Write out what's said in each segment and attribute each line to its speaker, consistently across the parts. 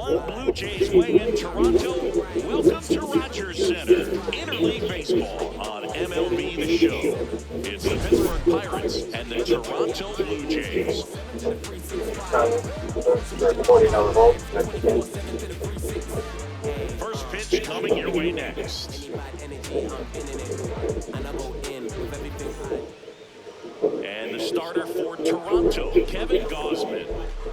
Speaker 1: 1 Blue Jays way in Toronto. Welcome to Rogers Center. Interleague Baseball on MLB The Show. It's the Pittsburgh Pirates and the Toronto Blue Jays. First pitch coming your way next. And the starter for Toronto, Kevin Gausman.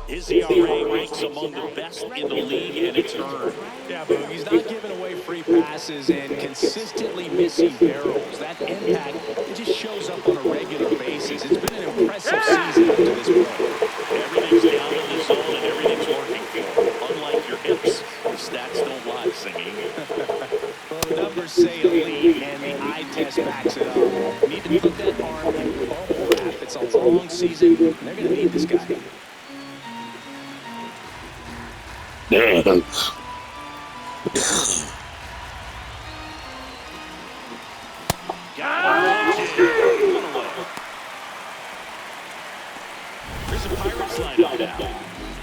Speaker 1: His ERA ranks among the best in the league, and it's earned.
Speaker 2: Yeah, Boog, he's not giving away free passes and consistently missing barrels. That impact, it just shows up on a regular basis. It's been an impressive season up to this point.
Speaker 1: Everything's down in the zone and everything's working for him. Unlike your hips, the stats don't lie, singing.
Speaker 2: Well, the numbers say elite, and the eye test backs it up. You need to put that arm in bubble wrap. It's a long season, and they're going to need this guy.
Speaker 3: Damn.
Speaker 1: There's a Pirates lineup now.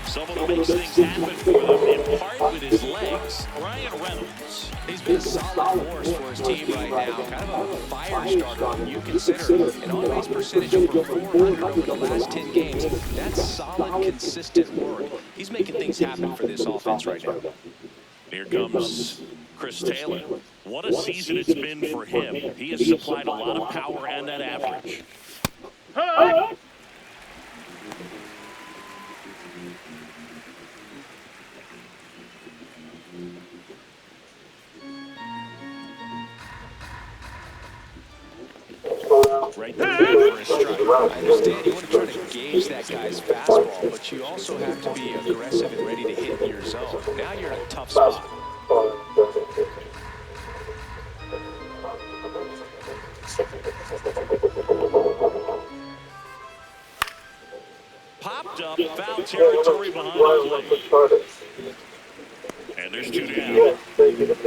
Speaker 1: Someone who makes things happen for them, in part with his legs, Ryan Reynolds.
Speaker 2: He's been a solid force for his team right now. Kind of a fire starter when you consider an on-base percentage over 400 over the last 10 games. That's solid, consistent work. He's making things happen for this offense right now.
Speaker 1: Here comes Chris Taylor. What a season it's been for him. He has supplied a lot of power and that average. Right there for a strike.
Speaker 2: I understand you want to try to gauge that guy's fastball, but you also have to be aggressive and ready to hit in your zone. Now you're in a tough spot.
Speaker 1: Popped up, foul territory behind the plate. And there's 2 down.
Speaker 4: Thank you.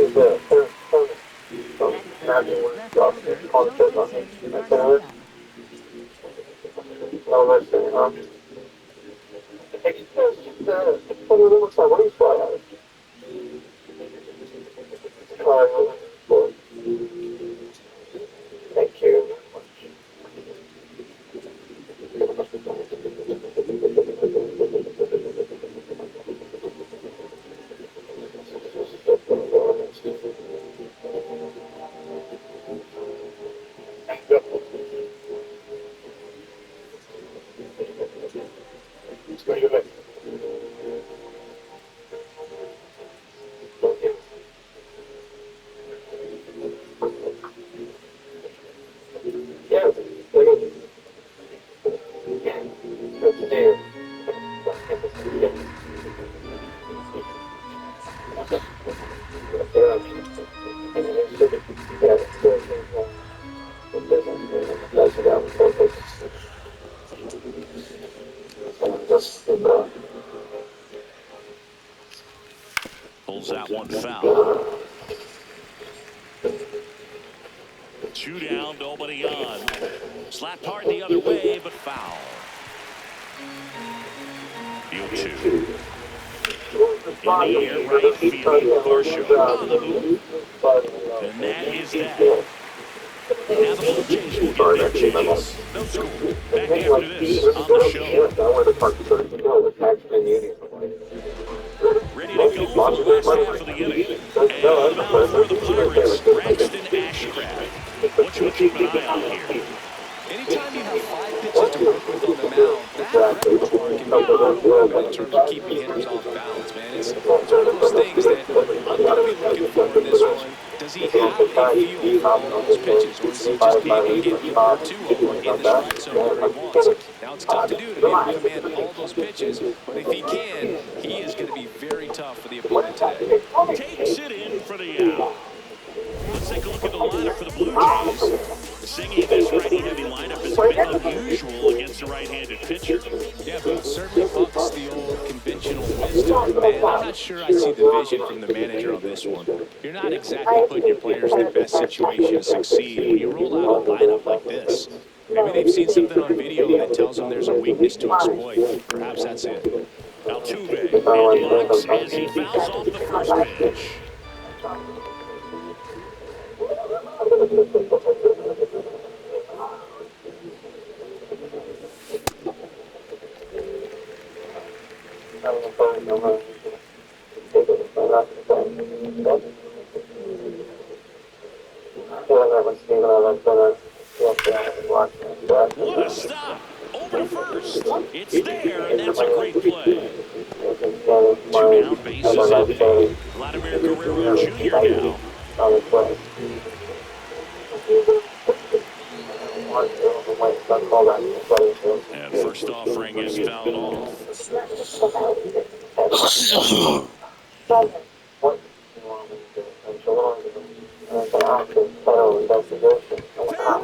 Speaker 1: Pulls out one foul. 2 down, nobody on. Slapped hard the other way, but foul. Field 2. In the air, right field. Varsho on the move. And that is that. Now the Blue Jays will get their chance. No score. Back after this on the show. Ready to go for the last half of the inning. And on the mound for the Pirates, Braxton Ashcraft. What you keep an eye on here?
Speaker 2: Anytime you have 5 pitches to work with on the mound, that repertoire can be overwhelming in terms of keeping hitters off balance, man. It's one of those things that I'm going to be looking for in this one. Does he have a feel for all those pitches, or is he just able to get 1 or 2 over in the strike zone where he wants? Now, it's tough to do to be able to command all those pitches, but if he can, he is going to be very tough for the opponent today.
Speaker 1: Takes it in for the out. Let's take a look at the lineup for the Blue Jays. Singing this righty-heavy lineup has been unusual against a right-handed pitcher.
Speaker 2: Yeah, but it certainly bucks the old conventional wisdom. Man, I'm not sure I see the vision from the manager on this one. You're not exactly putting your players in the best situation to succeed when you roll out a lineup like this. Maybe they've seen something on video that tells them there's a weakness to exploit. Perhaps that's it.
Speaker 1: Altuve in the box as he fouls off the first pitch. What a stop! Over to first. It's there, and that's a great play. 2 down, bases empty. Vladimir Guerrero Jr. now. And first offering is fouled off. Fair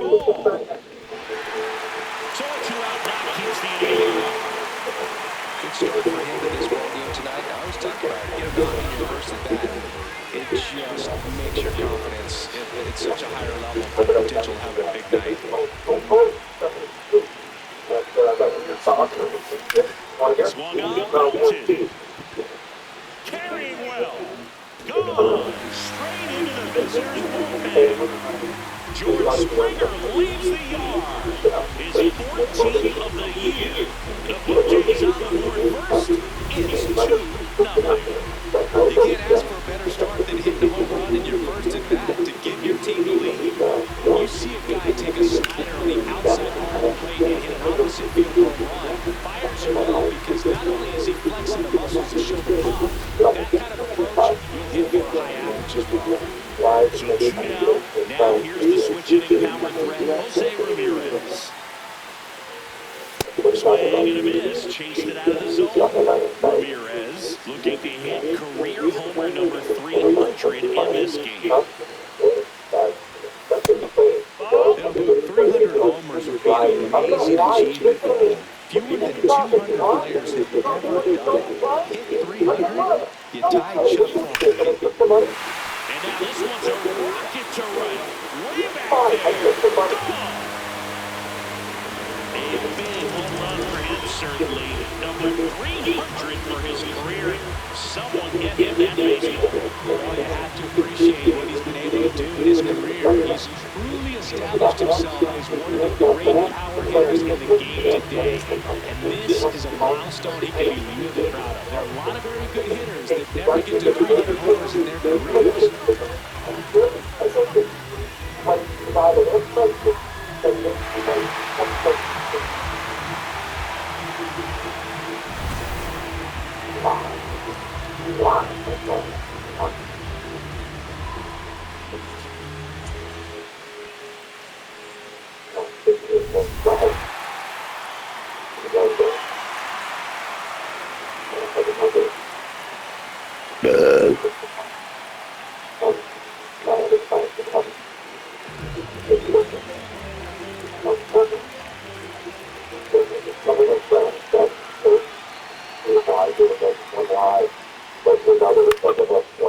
Speaker 1: ball. So 2 out, now keeps the inning alive.
Speaker 2: Good start for him in this ball game tonight. I always talk about it. Get him out in your first at bat. It just makes your confidence at such a higher level for the potential of having a big night.
Speaker 1: Swung on, belted. Carrying well. Gone. Straight into the visitor's bullpen. George Springer leaves the yard. His 14th of the year. The Blue Jays on the board first. It's 2-0.
Speaker 2: You can't ask for a better start than hitting a home run in your first at bat to give your team the lead. You see a guy take a slider on the outside part of the plate and hit an opposite field home run. Fires you up because not only is he flexing the muscles to show the pop, that kind of approach will hit for a high average as well.
Speaker 1: So 2 down. Now here's the switch hitting power threat, Jose Ramirez. Swing and a miss. Chased it out of the zone. Ramirez looking to hit career homer number 300 in this game.
Speaker 2: 300 homers would be an amazing achievement. Fewer than 200 players have ever done it. Hit 300, you tied Chuck Colton.
Speaker 1: And now this one's a rocket to right. Way back there. Gone. A big home run for him, certainly. Number 300 for his career. Someone get him that baseball.
Speaker 2: Well, you have to appreciate what he's been able to do in his career. He's truly established himself as one of the great power hitters in the game today. And this is a milestone he can be really proud of. There are a lot of very good hitters that never get to 300 homers in their careers.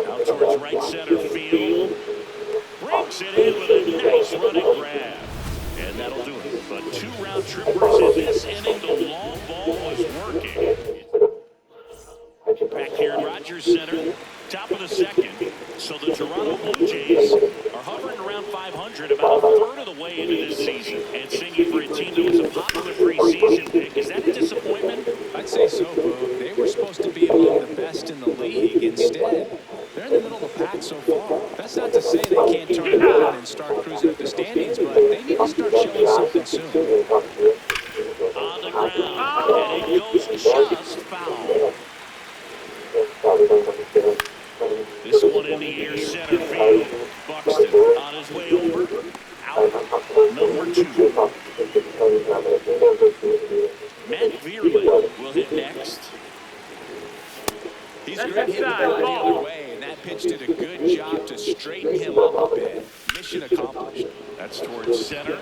Speaker 1: Out towards right center field. Breaks it in with a nice running grab. And that'll do it. But 2 round trippers in this inning. The long ball was working. Back here in Rogers Center, top of the second. So the Toronto Blue Jays are hovering around 500, about a third of the way into this season. And singing for a team that was a popular preseason pick. Is that a disappointment?
Speaker 2: I'd say so, Bo. They were supposed to be among the best in the league. Instead, they're in the middle of the pack so far. That's not to say they can't turn it around and start cruising up the standings, but they need to start showing something soon.
Speaker 1: On the ground, and it goes just foul. This one in the air center field. Buxton on his way over. Out. Number 2. Matt Vierling will hit next.
Speaker 2: He's great hitting the ball the other way, and that pitch did a good job to straighten him up a bit. Mission accomplished.
Speaker 1: That's towards center.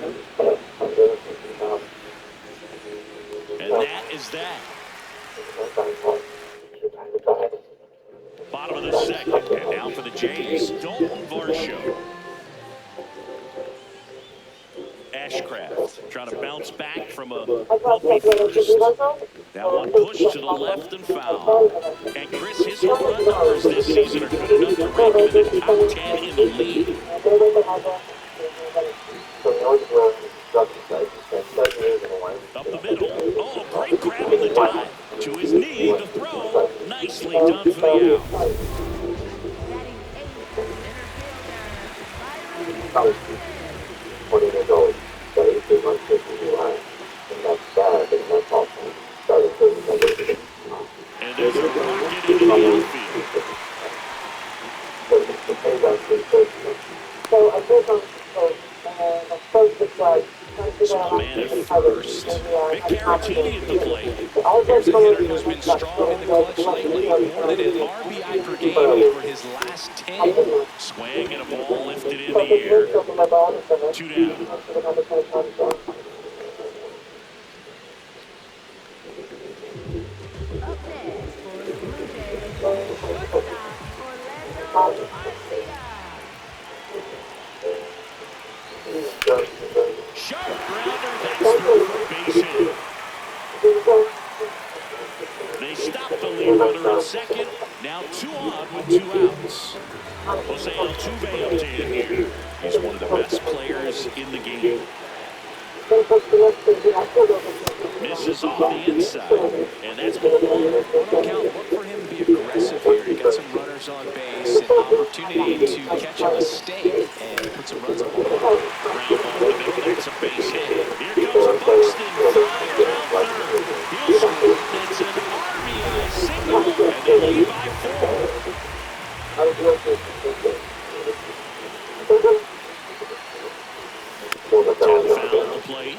Speaker 1: And that is that. Bottom of the second, and now for the Jays, Dalton Varsho. Ashcraft trying to bounce back from a bumpy first. That one pushed to the left and foul. And Chris, his home run numbers this season are good enough to rank him in the top 10 in the league. Up the middle. Oh, great grab on the dive. To his knee, the throw. Nicely done for the out. And there's a rocket into the outfield. Small man at first. Vic Caratini at the plate.
Speaker 2: Here's a hitter who's been strong in the clutch lately. More than an RBI per game over his last 10.
Speaker 1: Swing and a ball lifted in the air. 2 down. Sharp grounder, that's through for base hit. They stop the lead runner at second. Now 2 on with 2 outs. Jose Altuve up to hit here. He's one of the best players in the game. Misses off the inside, and that's ball 1.
Speaker 2: On count, look for him to be aggressive here. You got some runners on base, an opportunity to catch a mistake and put some runs on the board.
Speaker 1: Ground ball in the middle, that's a base hit. Here comes Buxton, flying around third. He'll score, it's an RBI single, and they lead by 4. Tap foul on the plate.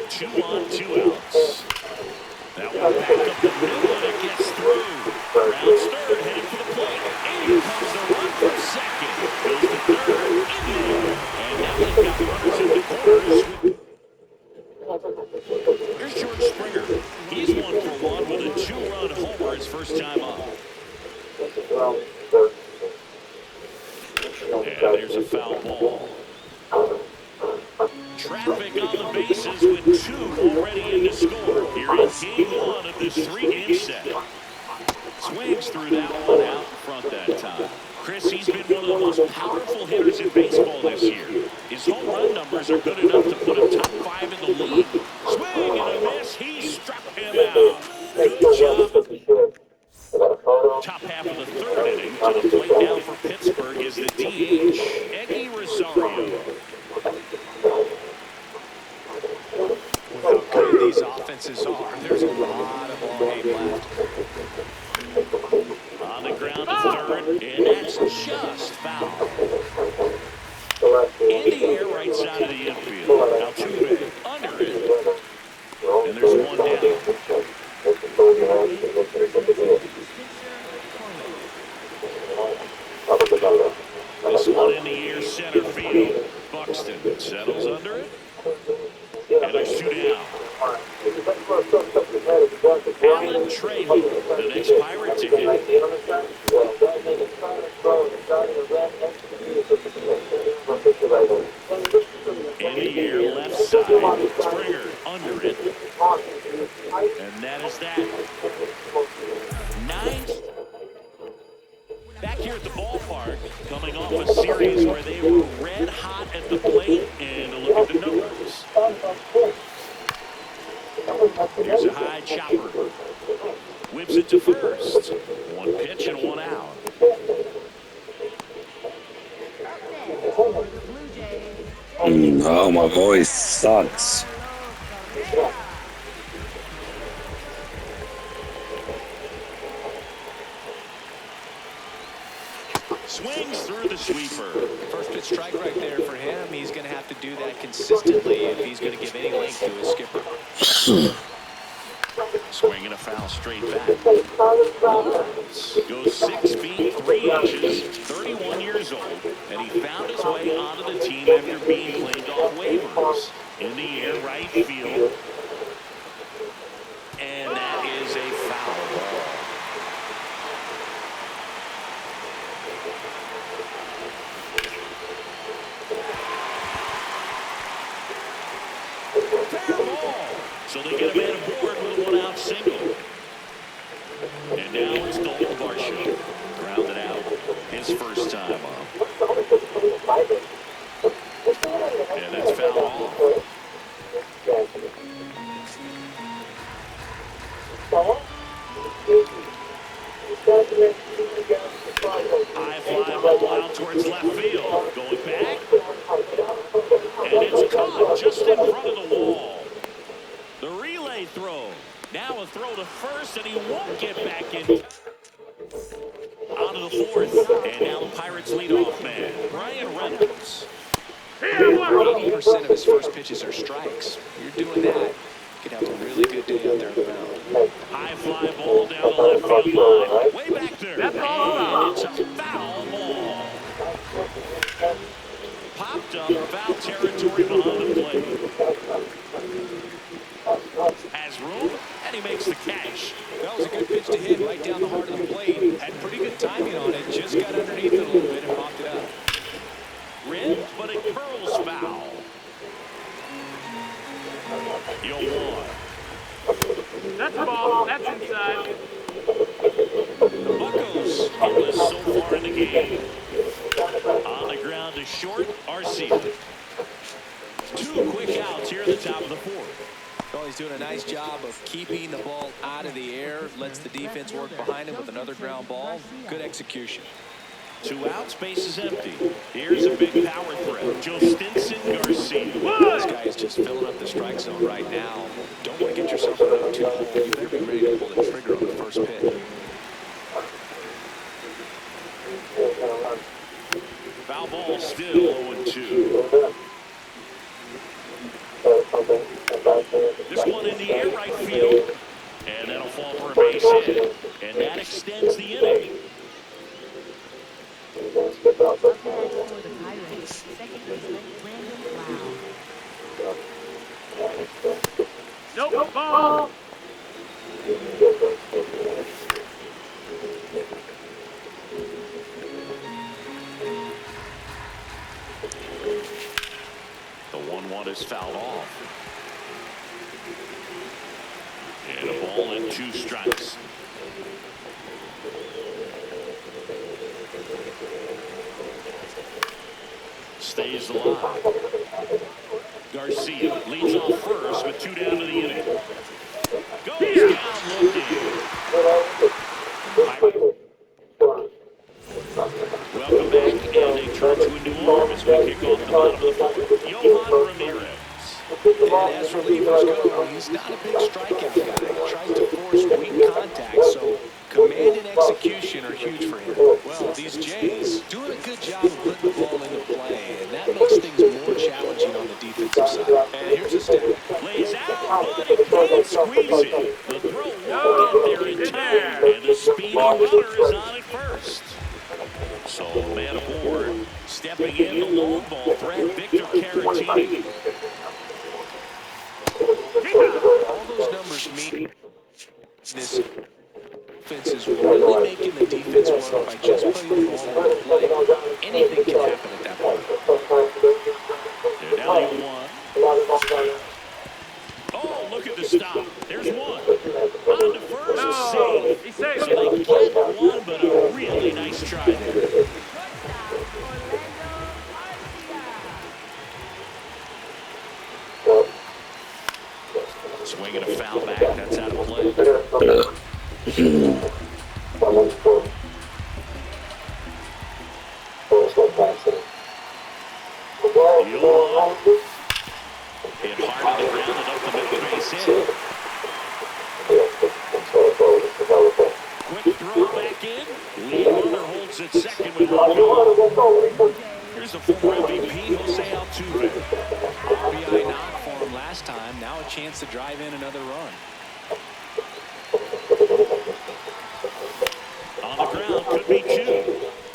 Speaker 1: 2 on, 2 outs. That one back up the middle, and it gets through. Rounds third, heading for the plate. In comes the run from second. Goes to third, in there. And now they've got runners in the corners. Here's George Springer. He's 1 for 1 with a 2-run homer his first time up. And there's a foul ball. Traffic on the bases with 2 already in to score. Here is game 1 of this 3-game set. Swings through that one out in front that time. Chris, he's been one of the most powerful hitters in baseball this year. His home run numbers are good enough to put him top 5 in the league. Swing and a miss. He struck him out. Good job. Top half of the 3rd inning. To the plate now for Pittsburgh is the DH, Eddie Rosario.
Speaker 2: How good these offenses are. There's a lot of ball game left.
Speaker 1: On the ground to third, and that's just foul. In the air, right side of the infield. Altuve under it. And there's 1 down. This one in the air, center field. Buxton settles under it. And there's 2 down. Alan Traylor, the next Pirate to hit. In the air, left side. Springer under it. And that is that. 9th. Back here at the ballpark, coming off a series where they were red hot at the plate, and a look at the numbers. Here's a high chopper. Whips it to first. 1 pitch and 1 out.
Speaker 3: Oh, my voice sucks.
Speaker 1: Swings through the sweeper.
Speaker 2: First pitch strike right there for him. He's going to have to do that consistently if he's going to give any length to his skipper.
Speaker 1: Swing and a foul straight back. Goes 6 feet 3 inches, 31 years old, and he found his way onto the team after being claimed off waivers. In the air, right field. And that is a foul ball. So they get a man aboard with a one-out single. And now it's Dalton Varsho. Grounded out his first time up. And that's fouled off. High fly ball out towards left field. Going back. And it's caught just in front of the wall. The relay throw. Now a throw to first, and he won't get back in. Onto the fourth. And now the Pirates leadoff man, Brian Reynolds.
Speaker 2: 80% of his first pitches are strikes. You're doing that, you can have a really good day out there on the mound.
Speaker 1: High fly ball down the left field line. Way back there. And it's a foul ball. Popped up, foul territory behind the plate. Has room, and he makes the catch.
Speaker 2: That was a good pitch to hit right down the heart of the plate. Had pretty good timing on it. Just got underneath it a little bit and popped it up.
Speaker 1: Rimmed, but it curls foul. You'll one.
Speaker 5: That's the ball. That's inside.
Speaker 1: The Buccos hitless so far in the game. On the ground to short, Arcia. 2 quick outs here at the top of the fourth.
Speaker 2: Well, he's doing a nice job of keeping the ball out of the air. Lets the defense work behind him with another ground ball. Good execution.
Speaker 1: 2 outs, base is empty. Here's a big power threat. Joe Stinson Garcia.
Speaker 2: This guy is just filling up the strike zone right now. Don't want to get yourself in a 2 hole. You better be ready to pull the trigger on the first pitch.
Speaker 1: Foul ball still 0-2. This one in the air right field. And that'll fall for a base hit. And that extends the inning.
Speaker 5: Nope, ball.
Speaker 1: The 1-1 is fouled off. And a ball and 2 strikes. Stays alive. Garcia leads off first with 2 down to the inning. Goes down looking. Welcome back, and they turn to a new arm as we kick off the bottom of the fourth. Johan Ramirez.
Speaker 2: And as relievers go, he's not a big strikeout guy. He tries to force weak contact, so command and execution are huge for him. Well, these Jays doing a good job of putting the ball into play, and that makes things more challenging on the defensive side. And here's a step.
Speaker 1: Lays out, but he can't squeeze it. The throw won't get there in time, and the speedy runner is on at first. So, man aboard, stepping in the long ball threat, Victor Caratini.
Speaker 2: All those numbers mean this offense is really making the defense work by just putting the ball on the play. Anything can happen at that point.
Speaker 1: They're down to 1. Oh, look at the stop. There's 1. On to first, save.
Speaker 5: He's safe.
Speaker 1: So they get 1, but a really nice try there. Swinging a foul back. That's out of play. Hit hard on the ground and up the middle base hit. Quick throw back in. Lead runner holds at second with 1 gone. Here's the former MVP, Jose Altuve.
Speaker 2: RBI knock for him last time. Now a chance to drive in another run.
Speaker 1: On the ground, could be 2.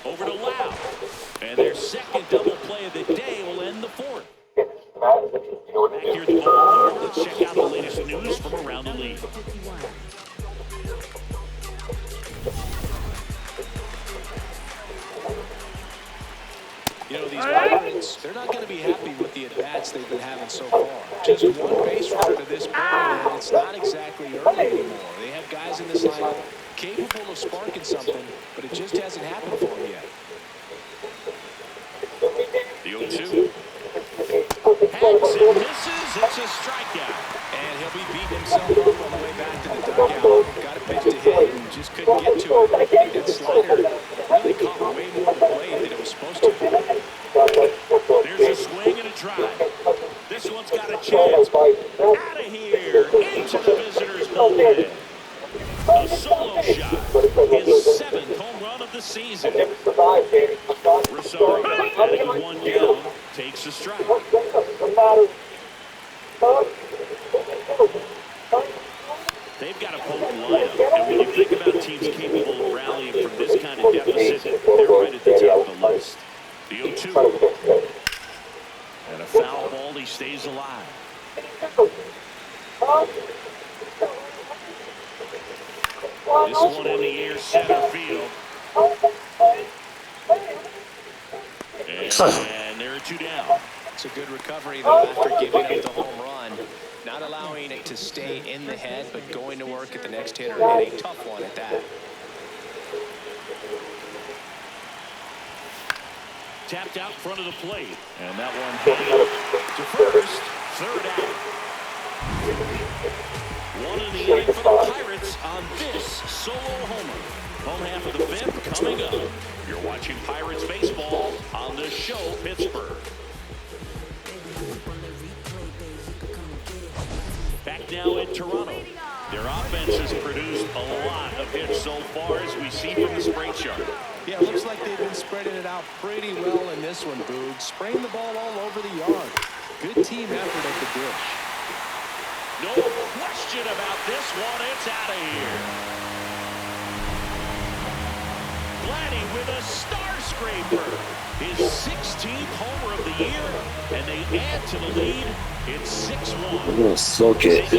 Speaker 1: Over to Lau. And their second double play of the day will end the fourth. Back here at the ballpark, let's check out the latest news from around the league.
Speaker 2: You know, these Pirates, they're not going to be happy with the at-bats success they've been having so far. Just one base runner to this point, and it's not exactly early anymore. They have guys in this lineup capable of sparking something, but it just hasn't happened for them yet.
Speaker 1: The 0-2. Hangs and misses. It's a strikeout.
Speaker 2: And he'll be beating himself up on the way back to the dugout. Got a pitch to hit and just couldn't get to it. I think that slider really caught way more of the plate than it was supposed to.
Speaker 1: There's a swing and a drive. This one's got a chance. Out of here. Into the visitor's bullpen. A solo shot. His 7th home run of the season. Rosario, adding 1 down, takes a strike. They've got a potent lineup, and when you think about teams capable of rallying from this kind of deficit, they're right at the top of the list. The 0-2. And a foul ball, he stays alive. This one in the air, center field. And there are 2 down.
Speaker 2: It's a good recovery, though, after giving up the home run. Not allowing it to stay in the head, but going to work at the next hitter, and a tough one at that.
Speaker 1: Tapped out front of the plate. And that one heading to first. 3rd out. 1 in the inning for the Pirates on this solo homer. Home half of the 5th coming up. You're watching Pirates baseball on the show Pittsburgh. Back now in Toronto. Their offense has produced a lot of hits so far, as we see from the spray chart.
Speaker 2: Yeah, it looks like they've been spreading it out pretty well in this one, Boog. Spraying the ball all over the yard. Good team effort at the dish.
Speaker 1: No question about this one. It's out of here. Vladdy with a star scraper. His 16th homer of the year, and they add to the lead. It's 6-1.
Speaker 3: I'm gonna soak it.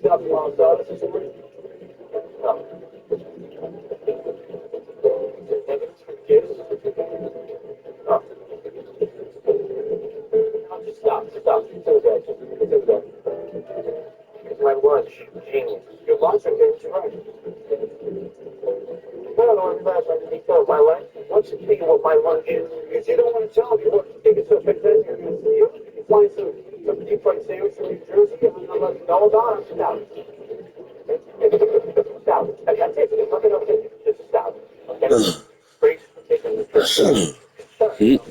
Speaker 4: Stop while I this morning? No. Evidence for kids? No. No, just stop. It's okay. It's my lunch. Genius. Your lunch? Okay, it's right. No, I'm trying to be told. My lunch? What's the thing what my lunch is? Because you don't want to tell me what you think it's so fantastic. You find some deep fried sandwich from New Jersey, and I'm like, no, about it. Stop. Stop. That's it. Look at it. Just stop. Okay? Grace, taking the trip.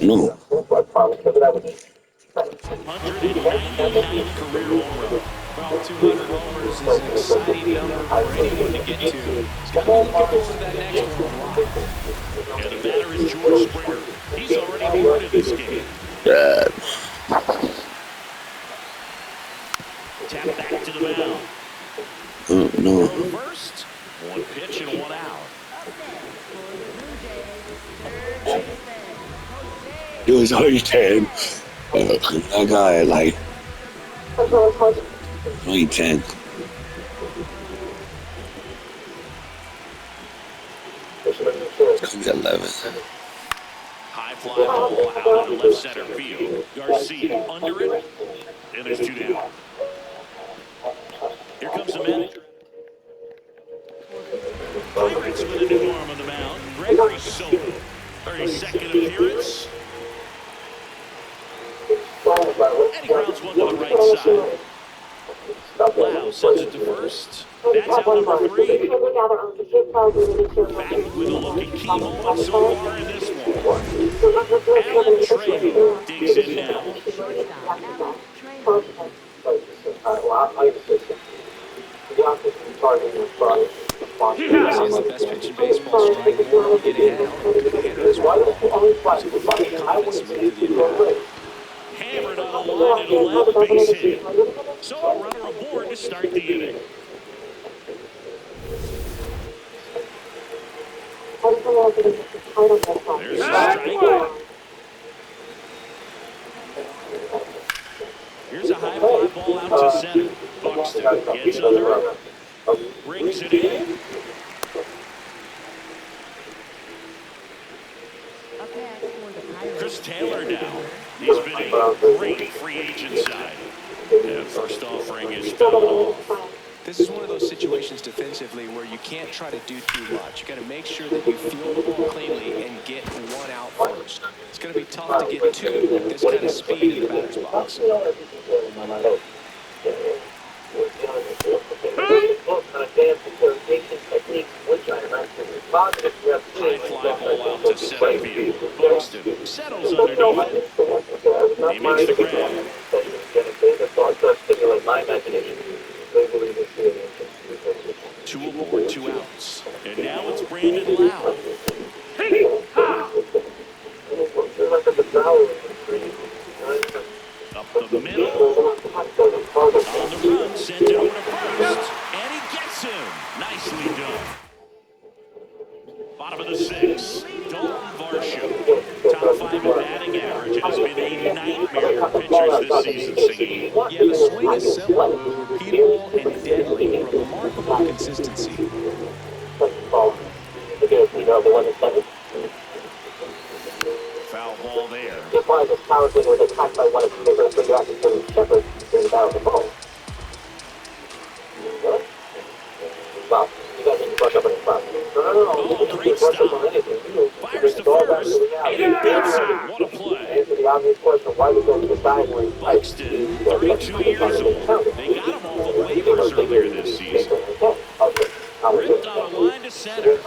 Speaker 3: No.
Speaker 4: I promise you that I would.
Speaker 1: 199th career home run.
Speaker 2: Well, 200 homers is an exciting number for anyone to get to. He's got to be looking forward to that next one a lot.
Speaker 1: And the batter is George Springer. He's already been in this game. Tap back to the mound.
Speaker 3: No.
Speaker 1: Throw to first. One pitch and one out.
Speaker 3: It was already 10. That guy, like, only 10. It's gonna be 11.
Speaker 1: High fly ball out into left center field. Garcia under it. And there's 2 down. Here comes the manager. Pirates with a new arm on the mound. Gregory Soto. 32nd appearance. And he grounds one to the right side. Lau sends it to first. That's out number 3. Back with a look at key moments so far in this one. Alan Trejo digs in now.
Speaker 2: This is the best pitch in baseball, striking more to get ahead on the hitter as well. So the confidence to move to the end.
Speaker 1: Hammered on a line and a left base hit. So a runner aboard to start the inning. There's a strike. Here's a high fly ball out to center. Buxton gets under it. Brings it in. Chris Taylor down. He's been a great free agent side. And first offering is fouled off.
Speaker 2: This is one of those situations defensively where you can't try to do too much. You got to make sure that you field the ball cleanly and get one out first. It's going to be tough to get two with this kind of speed in the batter's box.
Speaker 1: High fly ball out to center field. Buxton settles underneath it. He makes the grab. 2 aboard, 2 outs. And now it's Brandon Lau. Up the middle. On the run, sent it over to first. And he gets him. Nicely done. Bottom of the 6th, Dalton Varsho. Top 5 in batting average and has been a nightmare for pitchers this season, singing.
Speaker 2: Yeah, the swing is simple, repeatable, and deadly. Remarkable consistency.
Speaker 1: Foul ball there. Oh, great stop. Fires to first, and he beats him. What a play. Buxton, 32 years old. They got him off the waivers earlier this season. Ripped on a line to center.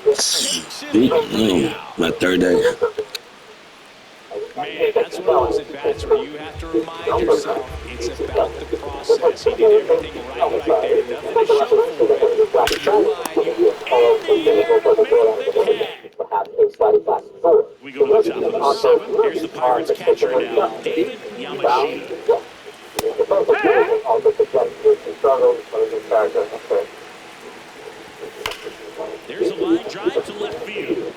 Speaker 1: Takes it out.
Speaker 3: My third day.
Speaker 2: Man, that's one of those at-bats where you have to remind yourself it's about the process. He did everything right there. Nothing to show for it. But in your mind, you
Speaker 1: In the air, make the catch. We go to the top of the 7th. Here's the Pirates catcher now, David Yamashita. There's a line drive to left field.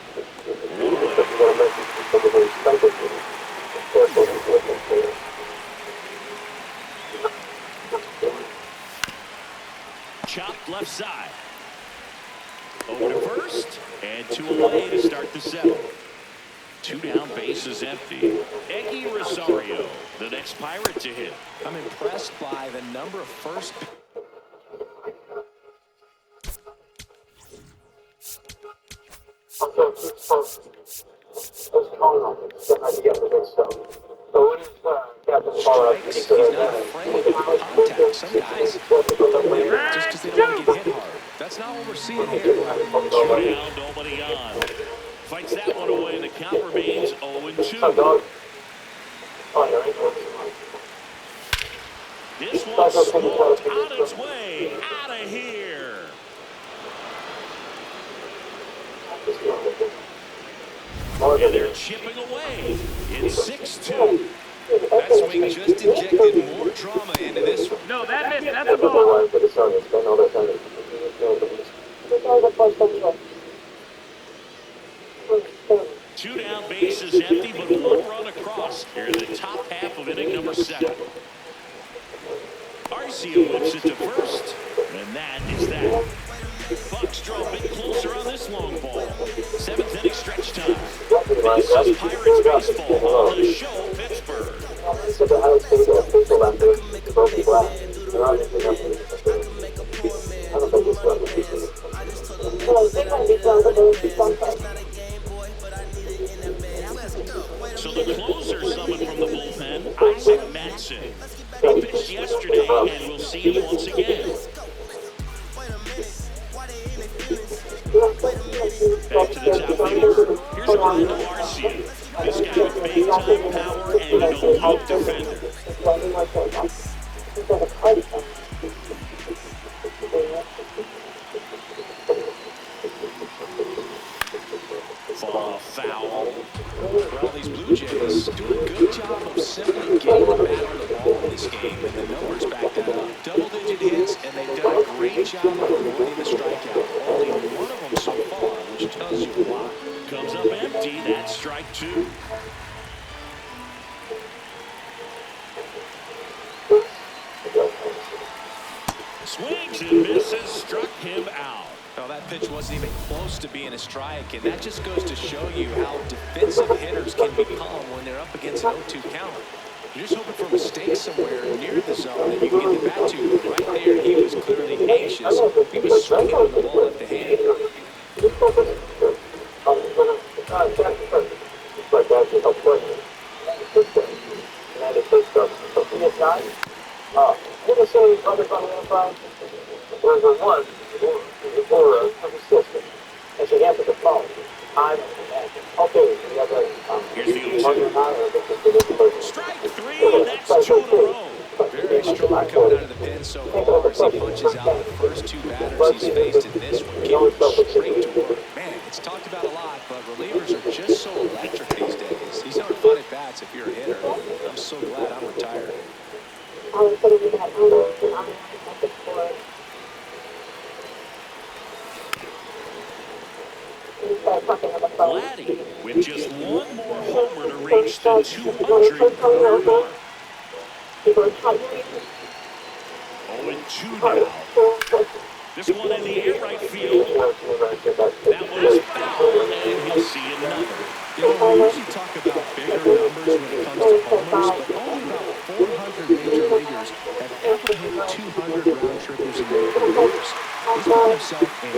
Speaker 1: 2 away to start the 7th. 2 down, bases empty. Eggy Rosario, the next Pirate to hit.
Speaker 2: I'm impressed by the number of first. Strikes. He's not afraid of contact. Some guys don't make it just because they don't want to get hit hard. That's not what we're seeing here.
Speaker 1: 2 down, nobody on. Fights that one away. The count remains 0-2. This one smoked on its way out of here. And they're chipping away. It's 6-2.
Speaker 2: That swing just injected more drama into this one.
Speaker 5: No, that missed. That's a ball.
Speaker 1: 2 down, bases empty, but 1 run across here in the top half of inning number 7. Arcia whips it to first, and that is that. Bucks draw a bit closer on this long ball. 7th inning stretch time. This is Pirates baseball on the show, Pittsburgh. So the closer summoned from the bullpen, Isaac Madsen. He pitched yesterday, and we'll see him once again. Back to the top of the order. Here's Orlando Arcia. This guy with big-time power and an elite defender. Fall foul.
Speaker 2: Well, these Blue Jays do a good job of simply getting the bat on the ball in this game, and the numbers back that up. Double-digit hits, and they've done a great job of avoiding the strikeout. Only one of them so far, which tells you a lot.
Speaker 1: Comes up empty. That's strike 2. Swings and misses. Struck him out.
Speaker 2: Well, that pitch wasn't even close to being a strike, and that just goes to show you how defensive hitters can become when they're up against an 0-2 count. You're just hoping for a mistake somewhere near the zone that you can get the bat to. Right there, he was clearly anxious. He was swinging on the ball at the hand.
Speaker 1: Here's the 0-2. Strike 3. That's 2 in a row.
Speaker 2: Very strong coming out of the pen so far as he punches out the first 2 batters he's faced in this one. Getting straight to work. Man, it's talked about a lot, but relievers are just so electric these days. These aren't fun at bats if you're a hitter. I'm so glad I'm retired.
Speaker 1: Vladdy with just 1 more homer to reach the 200 career mark. 0-2 now. This one in the air right field. That was foul, and he'll see another.
Speaker 2: You know, we usually talk about bigger numbers when it comes to homers, but only about 400 major leaguers have ever hit 200 round trippers in their careers. He's got himself in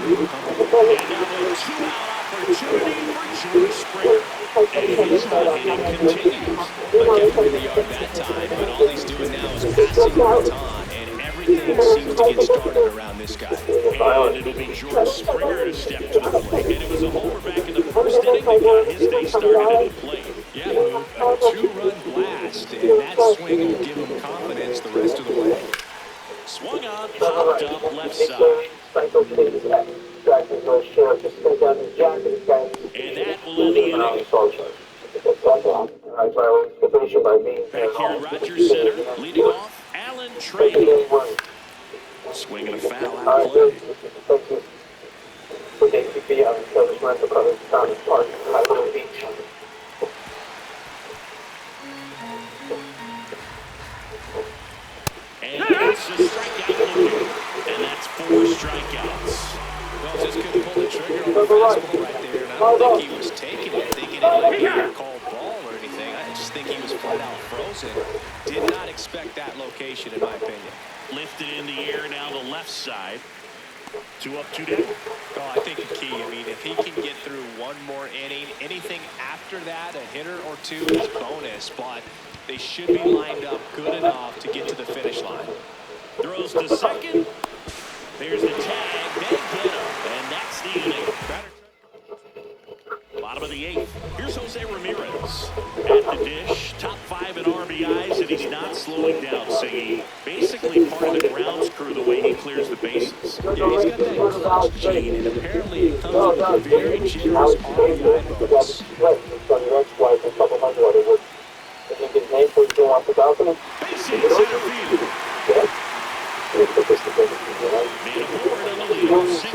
Speaker 2: real company.
Speaker 1: And now a 2-out opportunity for George Springer. And his hot hitting continues.
Speaker 2: But kept him in the yard that time, but all he's doing now is passing the baton, and everything seems to get started around this guy.
Speaker 1: And it'll be George Springer to step to the plate. And it was a homer back in the first inning that got his day started at the plate.
Speaker 2: Yeah, a 2-run blast, and that swing will give him confidence the rest of the way.
Speaker 1: Swung on, popped up left side. And that will end the inning. Back here at Rogers Center, leading off, Alan Trey. Swinging a foul out of play. And that's a strikeout looking. And that's 4 strikeouts.
Speaker 2: Well, just couldn't pull the trigger on the fastball right there. I don't think he was taking it, thinking it might be a called ball or anything. I just think he was flat out frozen. Did not expect that location, in my opinion.
Speaker 1: Lifted in the air down the left side. 2 up, 2 down.
Speaker 2: Oh, I think the key, I mean, if he can get through one more inning, anything after that, a hitter or two is bonus, but they should be lined up good enough to get to the finish line.
Speaker 1: Throws to second. There's the tag. They get him. And that's the inning. Bottom of the 8th. Here's Jose Ramirez at the dish. Top 5 in RBIs, and he's not slowing down, Siggy. Basically part of the grounds crew the way he clears the bases.
Speaker 2: Yeah, he's got that clutch gene, and apparently it comes with a very generous RBI bonus.
Speaker 1: Base hit center field. Made a board on the lead.
Speaker 2: He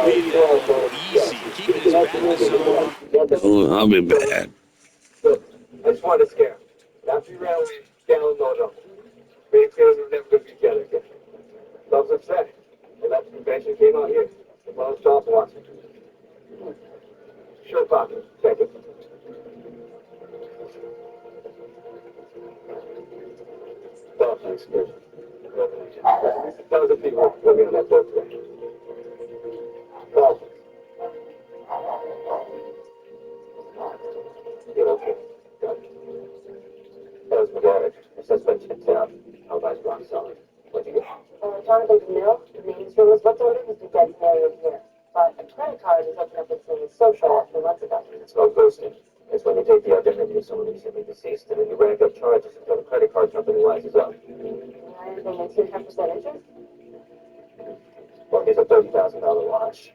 Speaker 2: made that one easy, keeping his bat in the zone.
Speaker 3: I'll be bad.
Speaker 4: I just wanted to scare him. After you ran away, down low, no. Being feels we're never going to be together again. So I was upset. And that convention came out here. The lone stop watching. Sure, Poppy. Take it. Oh, thanks, good. That was a people living on that boat today. Oh. You're okay. Got it. That was my garage. It says been checked out. How about rock solid? What'd you get?
Speaker 6: Jonathan's mill, the main room was what's ordered was the dead million here. But a credit card is opened up its name social a few months ago.
Speaker 4: It's called ghosting. It's when you take the identity of someone recently deceased and then you rack up charges until the credit card company rises up.
Speaker 6: And they make 2.5% interest?
Speaker 4: Well, here's a $30,000 watch.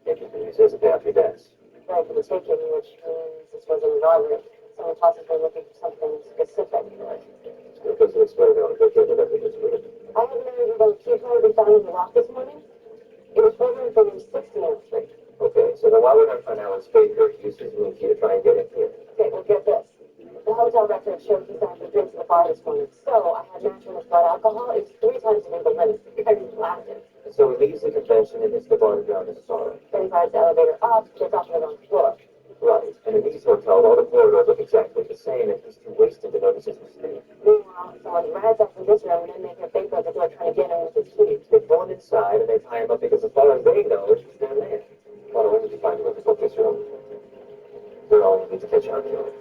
Speaker 4: If you can use it as a pay off your debts.
Speaker 6: Right, for the taking, which means this wasn't an robbery. Someone possibly looking for something specific.
Speaker 4: Because of exploded on a picture that everything's weird.
Speaker 6: I have an interview about a key card we found in the lock this morning. It was programmed for room 69th.
Speaker 4: Okay, so then why would I find Alan Spader use his new key to try and get in here?
Speaker 6: Okay, well get this. The hotel records showed he signed the drinks at the bar this morning. So I had matching with blood alcohol. It was 3 times the legal limit. I blasted.
Speaker 4: So he leaves the convention and hits the bar and ground his sorrow.
Speaker 6: Then he rides the elevator up, gets off on the wrong floor.
Speaker 4: Right, and in these hotels, all the corridors look exactly the same, and he's too wasted to notice his mistake.
Speaker 6: Meanwhile, someone rides up from this room and then make a big at the door trying to get in with his keys.
Speaker 4: They pull him inside and they tie him up because as far as they know, he's down there. Well, when did you find him at the book this room? They're all need to catch our killer.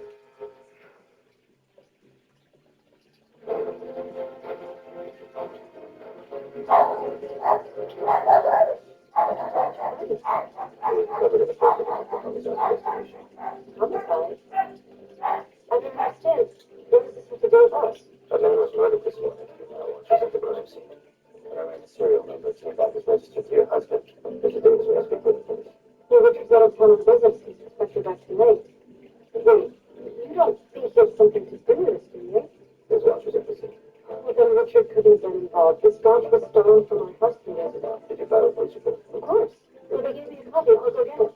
Speaker 4: Covered in the paper on his own investigation.
Speaker 6: Homicide? I don't understand. What is this with the day boss?
Speaker 4: A man was murdered this morning. She's at the crime scene. And I ran the serial number. It came back as registered to your husband. Mr. Davis was asking for the police.
Speaker 6: Yeah, Richard's got a ton of business. He's expected back too late. Wait, you don't think he has something to do with this, do you?
Speaker 4: His watch was at the scene.
Speaker 6: Well, then Richard couldn't have been involved. This watch was stolen from my house 2 years ago.
Speaker 4: Did you file a police report?
Speaker 6: Of course. Well, they gave me a copy. I'll go get it.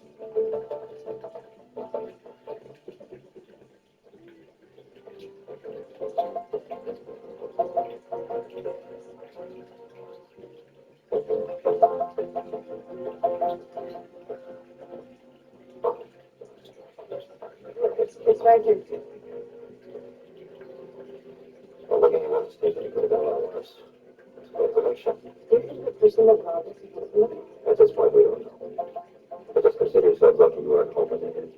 Speaker 6: It's right here.
Speaker 4: Well, looking at what mistake, it could have done a lot worse. It's quite a collection.
Speaker 6: Do you think the person that robbed us is innocent?
Speaker 4: At this point, we don't know. But just consider yourself lucky you weren't home when they did.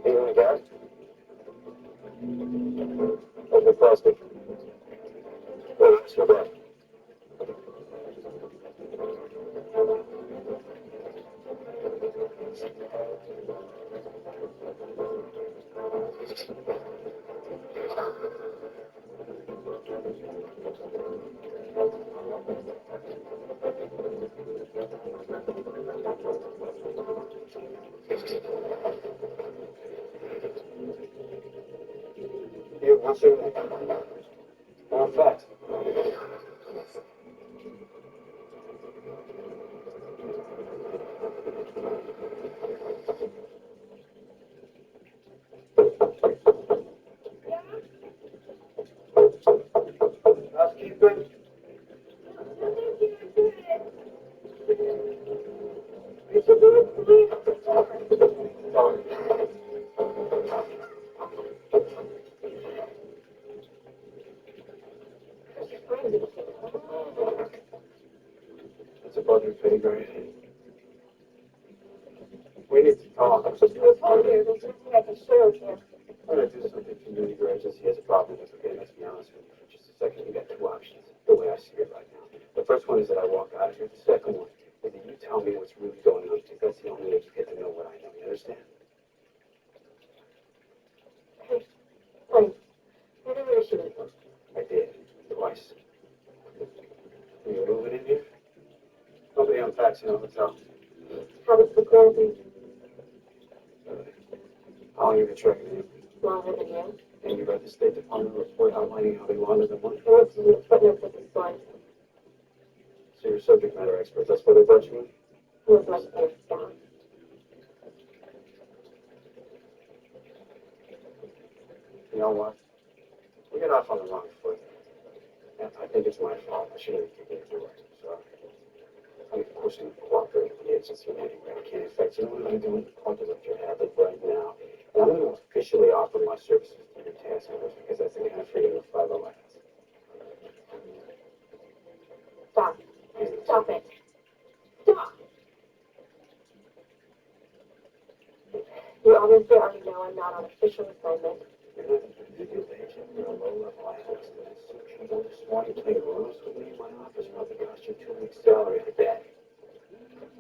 Speaker 4: Steven again? Open plastic. Oh, it's your bag. You want to? In fact.
Speaker 6: crazy to keep.
Speaker 4: It's above your pay grade. We need to talk.
Speaker 6: I'm just really told you. There's nothing I can share with you.
Speaker 4: I'm gonna do something community gracious. Here's a problem with it. Okay, let's be honest with you for just a second. You got two options, the way I see it right now. The first one is that I walk out of here. The second one is that you tell me what's really going on, because that's the only way you get to know what I know. You understand?
Speaker 6: Hey, honey, you never issued it.
Speaker 4: I did. Twice. Are you moving in here? Nobody unpacks in a hotel.
Speaker 6: How was the closing?
Speaker 4: How long have you been tracking him?
Speaker 6: Longer than you.
Speaker 4: And you read the State Department report outlining how they laundered the money?
Speaker 6: I looked at the footnotes of the story.
Speaker 4: So you're subject matter expert. That's what they brought you in?
Speaker 6: It was much better down.
Speaker 4: You know what? We got off on the wrong foot. And I think it's my fault. I shouldn't have taken it away. Sorry. I'm pushing to cooperate with the agency in any way I can. In fact, you know what I'm doing? I'll direct your habit right now. And I'm going to officially offer my services to your task force because that's the kind of freedom of 501 has.
Speaker 6: Stop. Stop it. Stop. You obviously already know I'm not on official assignment.
Speaker 4: You're not a big agent. You're a low-level analyst in a suit. You don't just want to play rooms with me. My office probably cost you 2 weeks' salary. I bet.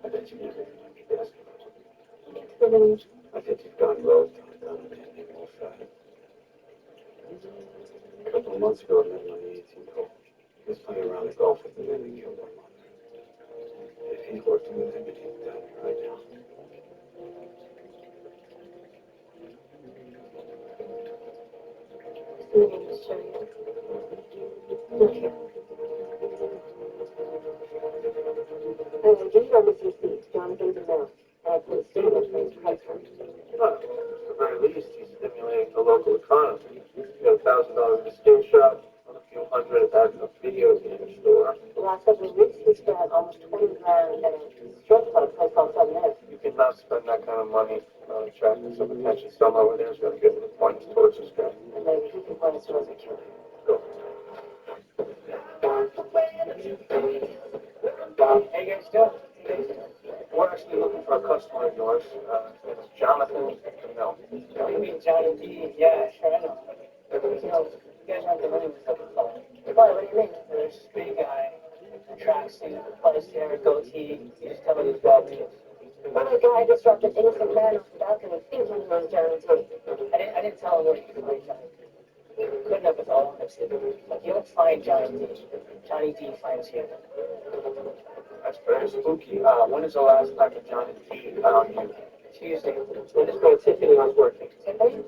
Speaker 4: I bet you never even be asking for it. I think you've gone rogue, done it, and you're more fat. A couple of months ago, I met him on the 18th hole. He was playing around the golf with the men that killed my mother. If he's working with him, he'd be down here right now.
Speaker 6: Let me just show you. Look here. I gave you this receipt, Jonathan's a note, and I put a statement for his credit card.
Speaker 4: Well, at the very least, he's stimulating the local economy. You got $1,000 in a skate shop, a few hundred at a video game store.
Speaker 6: The last couple of weeks, he spent almost 20 grand at a strip club place called 7 Minutes.
Speaker 4: You cannot spend that kind of money attracting some attention. Someone over there is going to get the points towards this guy.
Speaker 6: And maybe he can point us towards a cure.
Speaker 4: Go.
Speaker 7: Hey guys, doing?
Speaker 4: We're actually looking for a customer of yours. His name is Jonathan Camille.
Speaker 7: What do you mean, Johnny D? Yeah, sure, I know. You know, you guys aren't the money with something fun.
Speaker 6: Why, what do you mean?
Speaker 7: There's this big guy, tracksuit, place hair, goatee. You just tell me he's bad news.
Speaker 6: When a guy disrupted innocent man off the balcony thinking he was Johnny T.
Speaker 7: I didn't tell him what he was like, Johnny. Good enough with all of us. Like, you don't find Johnny D. Johnny D finds you.
Speaker 4: That's very spooky. When is the last time that Johnny T found you?
Speaker 7: Tuesday.
Speaker 4: When this girl Tiffany was working.
Speaker 6: Tiffany? Is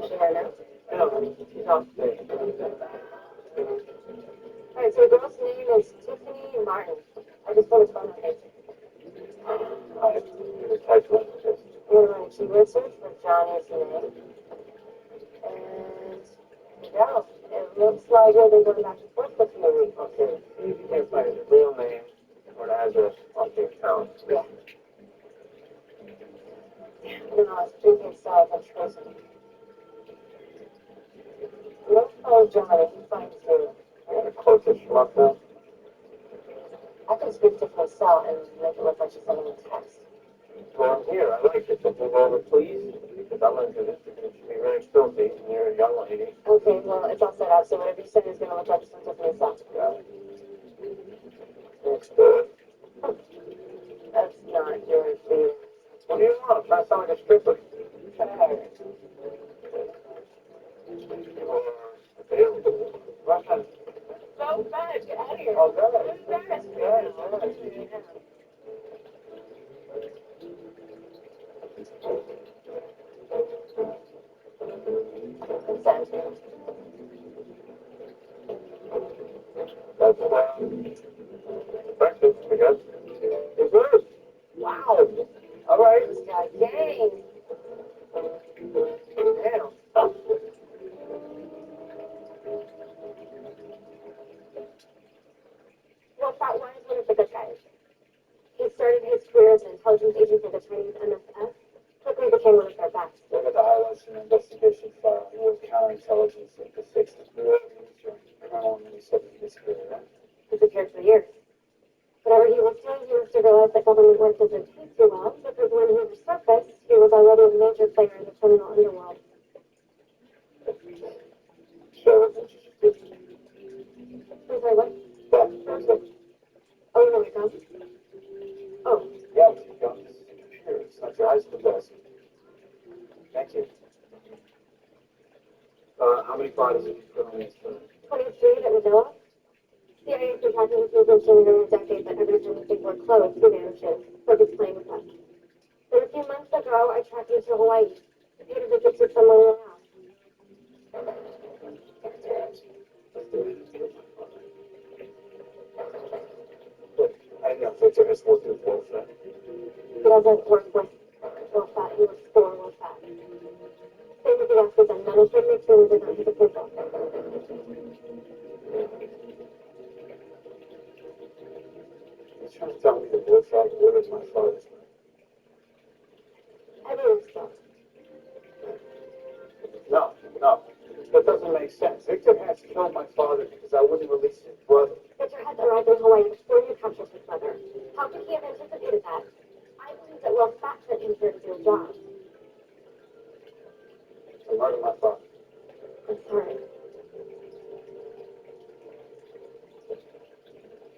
Speaker 6: she here now?
Speaker 4: No, she's off today.
Speaker 6: Alright, so the girl's name is Tiffany Martin. I just put his phone on it.
Speaker 4: I typed one of this.
Speaker 6: We're going to keyword search for Johnny's name. And yeah, it looks like we've been going back and forth with you.
Speaker 4: Okay, see if you can find his real name or the address on the account.
Speaker 6: Yeah. I don't know, it's pretty stuff. I'm tracing. Let's call Johnny. He finds you.
Speaker 4: I got a closest schmuck now.
Speaker 6: I can speak to Cosell and make it look like she's sending a text.
Speaker 4: Well, I'm here. I like it. So move over, please. Because I'm going to do this. It's going to be very filthy. And you're a young lady.
Speaker 6: Okay, well, it's all set up, so whatever you send is going to look like it's from Tiffany's cell.
Speaker 4: Got it. Looks good.
Speaker 6: That's not your food.
Speaker 4: What do you want? I'm trying to sound like a stripper.
Speaker 6: Sure.
Speaker 4: You are available. Russia.
Speaker 6: So bad, get out of here.
Speaker 4: Oh, good.
Speaker 6: You're embarrassing me.
Speaker 4: Good.
Speaker 6: Sounds good.
Speaker 4: That's breakfast, I guess. It's good. Wow. All right.
Speaker 6: This guy, dang.
Speaker 4: Damn.
Speaker 6: Well, Fat Wine is one of the good guys. He started his career as an intelligence agent for the Chinese MSF, quickly became one of their best.
Speaker 4: Look at the highlights in the investigation file. He was counterintelligence at the 6th Bureau of Military Colonel, and then he said he
Speaker 6: Disappeared for years. Whatever he was doing, he must have realized that government work doesn't pay too well, because when he resurfaced, he was already a major player in the criminal underworld.
Speaker 4: So,
Speaker 6: I'm sorry, what?
Speaker 4: that's it.
Speaker 6: Oh, you know my phone? Oh,
Speaker 4: Yeah, you got this computer. It's not your eyes the best. Thank you. How many bodies have you put on this film?
Speaker 6: 23 that we know of. CIA's been tracking this movement for nearly a decade, but every time we think we're close, he vanishes. Like he's playing with us. Then a few months ago, I tracked him to Hawaii. He paid a visit to someone in the house.
Speaker 4: Look, I know Victor has worked with Wolfman.
Speaker 6: He doesn't work with Wolfat, he works for Wolfat. Same with the Oscars, and none of them make moves without his approval.
Speaker 4: He's trying to tell me that Wolfman murdered my father's man.
Speaker 6: I believe so.
Speaker 4: No, no. That doesn't make sense. Victor has killed my father because I wouldn't release his brother.
Speaker 6: Victor had arrived in Hawaii before you captured his mother. How could he have anticipated that? I believe that Wolfat sent him here to do a job.
Speaker 4: To murder my father.
Speaker 6: I'm sorry.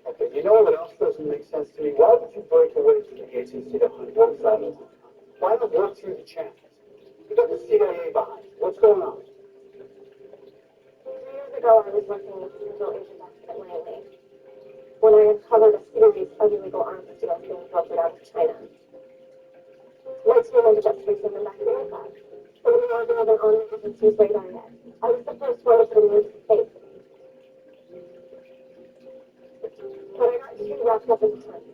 Speaker 4: Okay, you know what else doesn't make sense to me? Why would you break away from the agency to hunt Wolfman? Why not work through the channels? You got the CIA behind you. What's going on?
Speaker 6: 3 years ago, I was working with Central Asia desks at Langley when I uncovered a series of illegal arms deals being filtered out of China. My team ended up tracing them back to Wolfat. But we weren't even on the agency's radar yet. I was the first one to put a name to the face. But I got too wrapped up in the hunt.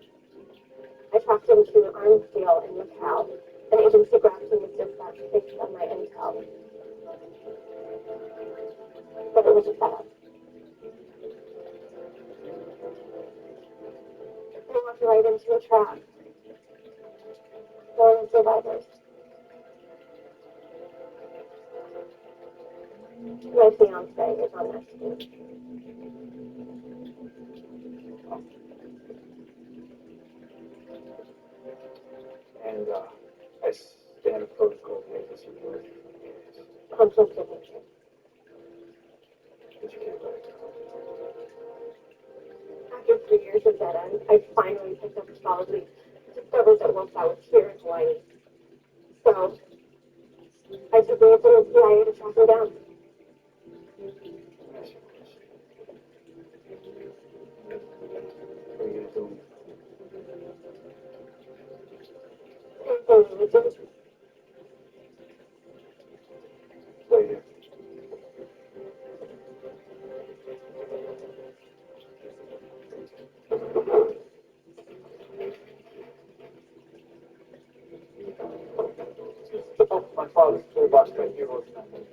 Speaker 6: I tracked him to an arms deal in Macau. An agency grabbed him with dispatch based on my intel. But it was a setup. They walked right into a trap. One of the survivors. My fiance is on that team.
Speaker 4: And, I stand a protocol to make this report.
Speaker 6: Conflict of interest.
Speaker 4: But you can't let it go.
Speaker 6: After 3 years of dead end, I finally picked up a solid lead. Discovered that Wolfat was here in Hawaii. So, I took the to the CIA to track him down.
Speaker 4: Ask you a question. What are you gonna do?
Speaker 6: Same thing we did.
Speaker 4: Stay here. My father's toolbox right here was nothing.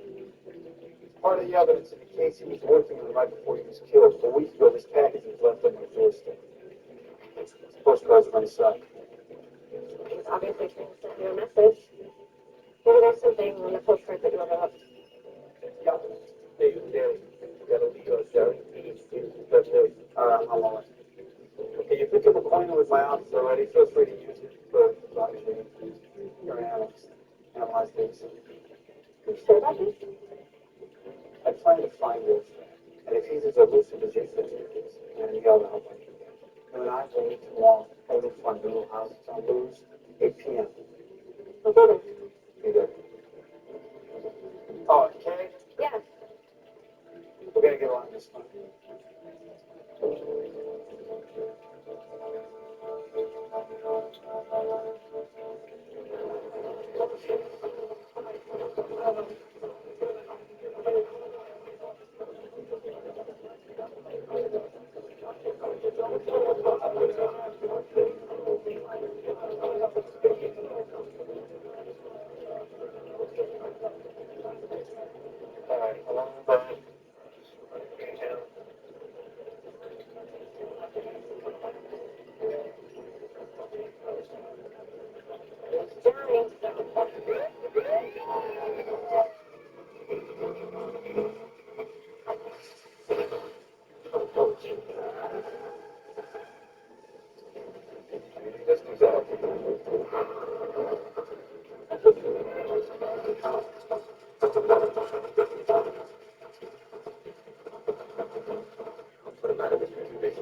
Speaker 4: Part of the evidence in the case he was working on right before he was killed. A week ago, this package was left on my doorstep. Postcards from my son.
Speaker 6: He was obviously trying to send you a message. Maybe there's something on the postcard that you overlooked.
Speaker 4: Yeah. Hey, Danny. Gotta leave us there. That's it. I'm on it. Okay, you picked up a coin with my office already. Feel free to use it for photography. Your analyze things.
Speaker 6: You sure about this?
Speaker 4: I plan to find this. And if he's as elusive as you think he is, and you gotta help him. You and I will meet tomorrow. I'll look for the little house. It's on Blues, 8 p.m.
Speaker 6: I'll do this.
Speaker 4: Be there. Oh, okay?
Speaker 6: Yes.
Speaker 4: We're gonna get along this one. Alright, along the put him out of his misery.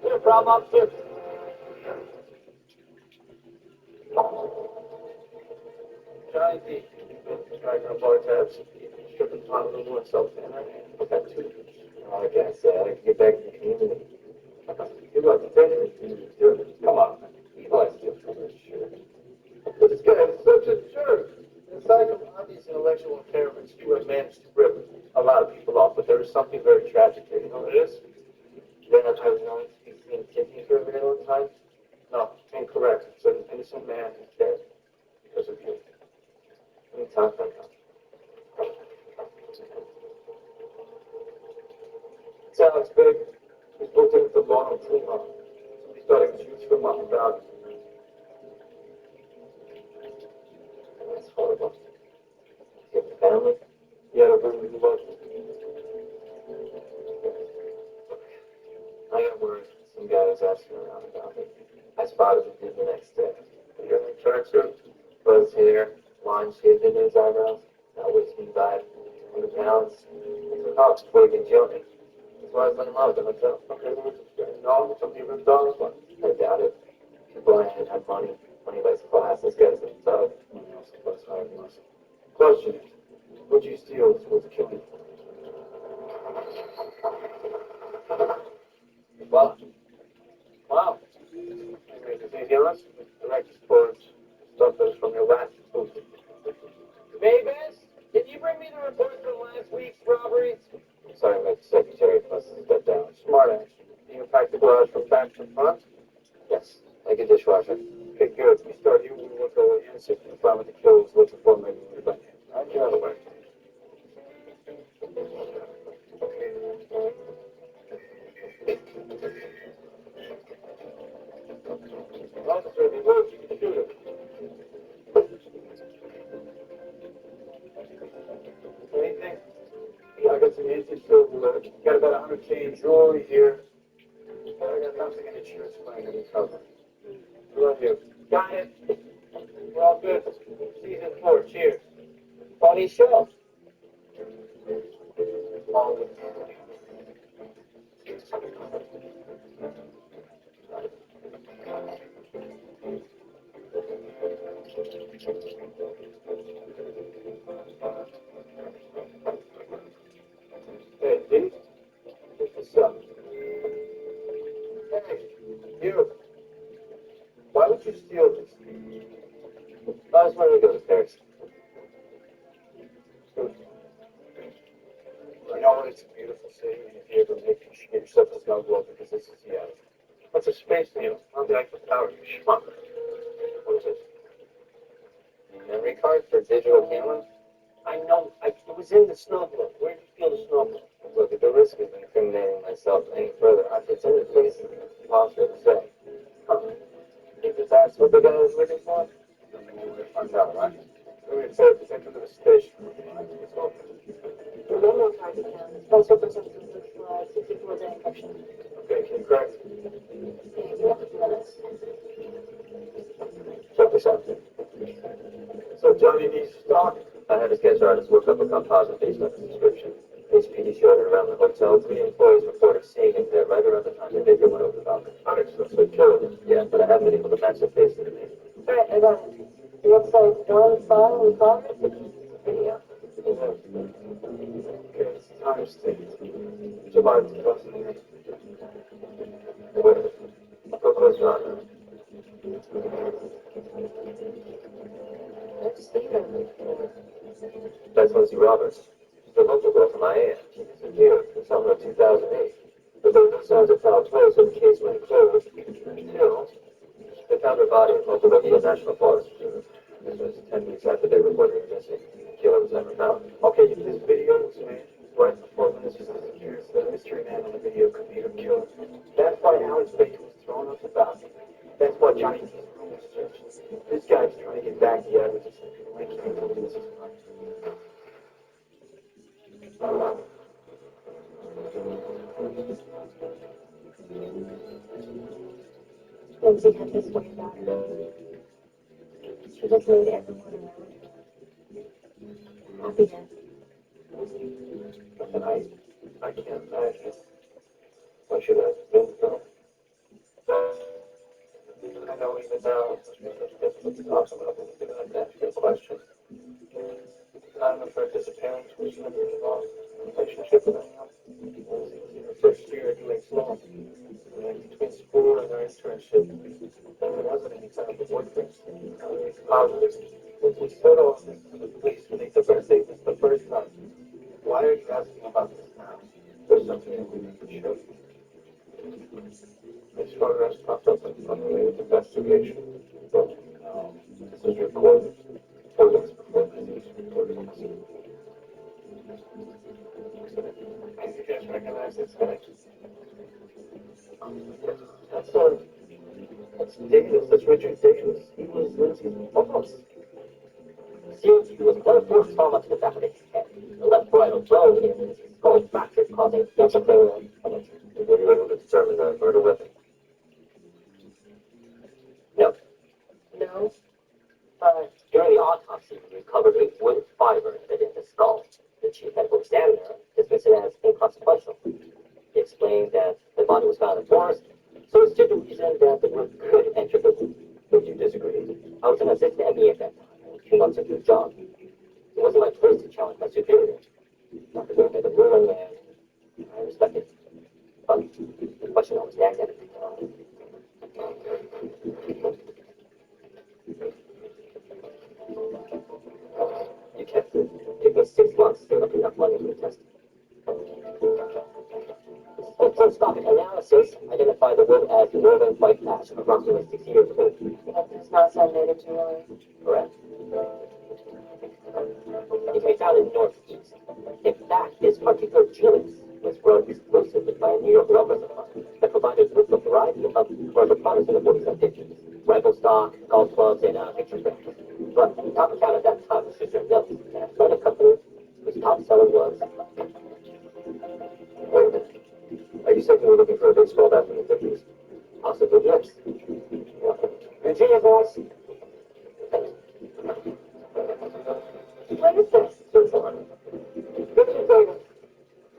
Speaker 4: Yeah, problem upstairs. Johnny D. Dragging on bar tabs. Stripping Honolulu and South Anna. Put that too. Like I said, I can get back in the community. You got to take it. Come on, man. You guys do sure. This guy is such a jerk. Aside from obvious intellectual impairments, you have managed to rip a lot of people off, but there is something very tragic here. You know what it is? Then I was known to be seeing Tiffany for a very long time. No, incorrect. It's an innocent man who's dead because of you. Let me talk about that. It's Alex Big. He's booked in at the Ronald Prima. Somebody's starting to shoot from up about. That's horrible. You have a family? You had a room with you. I got word some guy was asking around about it. I spotted him the next day. You're in a tracksuit, fuzz hair, line shaved into his eyebrows, that whiskey vibe, 100 pounds. It's a cops before he can jail me. That's why I was letting him out of the hotel. Okay, no, somebody ripped off one. I doubt it. People I had money. Money buys class. This guy's a thug. Money also buys higher muscle. Question. What'd you steal was killing? Wow. Wow. Anything else? Direct sports. Stuff that's from your last food. Mavis, did you bring me the report from last week's robberies? Sorry, my secretary must have stepped down. Smart ass. You packed the garage from back to front? Yes, like a dishwasher. Okay, good. We start here. We look over here and see if we can find what the killer was looking for. Maybe we'll be back. I'll get out of the way. Officer, if he moves, you can shoot him. Anything? Yeah, I got some antique silverware. Got about 100K in jewelry here. I got nothing in insurance claim to cover. Love you. Got it. We're all good. Season 4. Cheers. Funny show. All good. Hey, D. What's up? Hey, you. Why would you steal this? I was wanting to go to Paris. You know what? It's a beautiful city, and if you ever make it, you should get yourself a snow globe because this is Seattle. What's a space needle? How's the actual power? Schmuck. What is it? Memory card for digital camera? I know. It was in the snow globe. Where did you feel the snow globe? Look, at the risk of incriminating myself any further, it's in the place impossible to say. Huh. Think that that's what the guy was looking for? We'll find out, right? Let me say, it's into the station. It's open.
Speaker 6: The memo card account. Also for some 64-day encryption.
Speaker 4: Okay, can you correct?
Speaker 6: Yeah, you have a few minutes.
Speaker 4: Check this out. So Johnny D's stock. I had his sketch artist look up a composite based on his description. HPD showed it around the hotel. 3 employees reported seeing him there right around the time the video went over the balcony. Understood. So killed him. Yeah, but I haven't been able to match the face to the name.
Speaker 6: Alright, I got it. The website's one file in progress. Video.
Speaker 4: Okay, it's time state. July 2008. Wait, go close your eye.
Speaker 6: There's Steven.
Speaker 4: That's Lindsay Roberts. She's a local girl from Miami. She's a year, in summer of 2008. But there were no signs of foul play, so the case went closed until they found her body in Motorola National Forest. This was 10 weeks after they reported her missing. The killer was never found. Okay, if this video was made right before Minister disappears, the mystery man in the video could be her killer. That's why Alex Baker was thrown off the balcony. That's why Johnny D's room was searched. This guy's trying to get back the evidence. I can't believe this is right.
Speaker 6: Lindsay had this way about her. She just made everyone around her. Happiness.
Speaker 4: And I can't imagine what should have been done. I know even now it's difficult to talk about anything like that. Good question. I'm afraid disappearance was never involved in a relationship with anyone. It was in the first year doing small. And between school and our internship, there wasn't any kind of boyfriend. It's positive. We stood off to the police when they took our statements the first time. Why are you asking about this now? There's something that we need to show you. This photograph popped up in some related investigation. But this is recorded 4 days before the news reported on this. And you guys recognize this guy? That's Davis. That's Richard Davis. He was Lindsay's boss.
Speaker 7: Seems he was well forced trauma to the back of his head. The left parietal bone in his skull fractured, causing multiple damage.
Speaker 4: Were you able to determine the murder weapon?
Speaker 7: No. No. But during the autopsy, we recovered a wood fiber embedded in the skull. The chief medical examiner dismissed it as inconsequential. He explained that the body was found in the forest, so it stood to reason that the wood could enter the wound.
Speaker 4: Would you disagree?
Speaker 7: I was an assistant ME at that time, 2 months into the job. It wasn't my place to challenge my superior. Dr. Green made a ruling, and I respect it. But the question always nagged at me.
Speaker 4: You kept it.
Speaker 7: It took me 6 months to look enough money for the test. Spectroscopic analysis identified the wood as northern white ash, approximately 60 years old.
Speaker 6: That does not sound native to Illinois.
Speaker 7: Correct. It can be found in the northeast. In fact, this particular genus was grown exclusively by a New York rubber supply that provided with a variety of commercial products in the 40s and 50s. Rifle stock, golf clubs, and picture frames. But the top account at that time was Sister Mills, an athletic company whose top seller was...
Speaker 4: Wait a minute. Are you saying we're looking for a baseball bat from the 50s?
Speaker 7: Possibly, yes. Virginia boss.
Speaker 6: What is this?
Speaker 7: Switzerland. Richard Davis.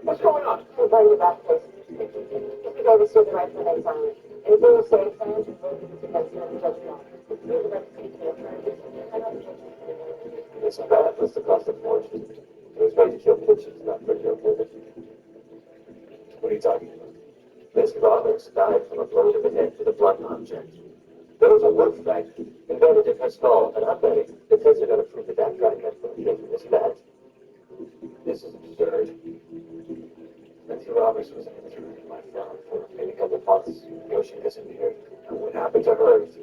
Speaker 7: What's going on?
Speaker 6: I'm glad you're back, please. Mr. Davis stood the right for an exam. Anything you say, Sam, will be against the judge now. We would like to speak to your attorney. I don't object to
Speaker 4: This bat was the cost of fortune. It was made to kill pigeons, not for your women. What are you talking about? Miss Roberts died from a blow to the head with a blunt object. There was a wood frag embedded in her skull, and I'm betting the tests are going to prove that that fragment came from this bat. This is absurd. Nancy Roberts was an intern in my firm for maybe a couple months. You know, she disappeared. And what happened to her is